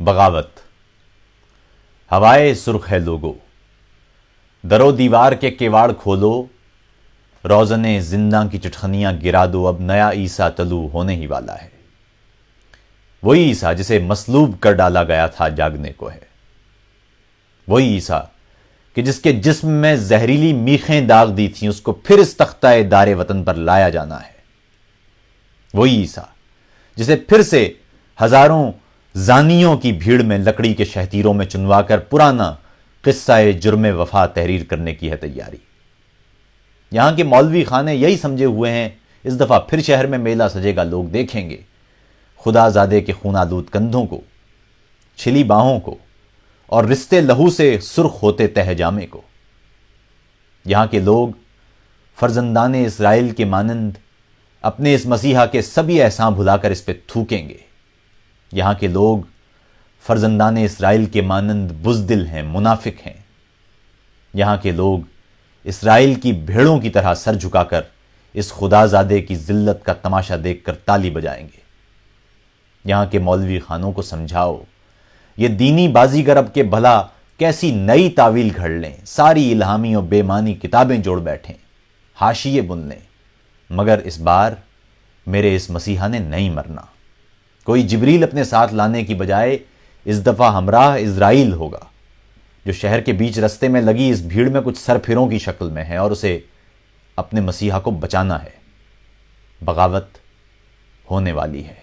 बगावत। हवाए सुर्ख है लोगो, दरो दीवार के केवाड़ खोलो, रोज़ने जिंदा की चिटखनियां गिरा दो, अब नया ईसा तलू होने ही वाला है। वही ईसा जिसे मसलूब कर डाला गया था जागने को है। वही ईसा कि जिसके जिस्म में जहरीली मीखें दाग दी थीं, उसको फिर इस तख्ताए दारे वतन पर लाया जाना है। वही ईसा जिसे फिर से हजारों जानियों की भीड़ में लकड़ी के शहतीरों में चुनवाकर पुराना किस्सा जुर्म वफा तहरीर करने की है तैयारी। यहां के मौलवी खाने यही समझे हुए हैं, इस दफा फिर शहर में मेला सजेगा, लोग देखेंगे खुदाजादे के खूनालूद कंधों को, छिली बाहों को और रिश्ते लहू से सुर्ख होते तहजामे को। यहां के लोग फर्जंदान इसराइल के मानंद अपने इस मसीहा के सभी एहसान भुलाकर इस पे थूकेंगे। यहां के लोग फर्जंदान इसराइल के मानंद बुज़दिल हैं, मुनाफिक हैं। यहां के लोग इसराइल की भेड़ों की तरह सर झुकाकर इस खुदाजादे की जिल्लत का तमाशा देखकर ताली बजाएंगे। यहां के मौलवी खानों को समझाओ, ये दीनी बाजीगर अब के भला कैसी नई तावील घड़ लें, सारी इल्हामी और बेमानी किताबें जोड़ बैठें, हाशिए बुन लें, मगर इस बार मेरे इस मसीहा ने नहीं मरना। कोई जिब्रील अपने साथ लाने की बजाय इस दफा हमराह इज़राइल होगा, जो शहर के बीच रस्ते में लगी इस भीड़ में कुछ सरफिरों की शक्ल में है, और उसे अपने मसीहा को बचाना है। बगावत होने वाली है।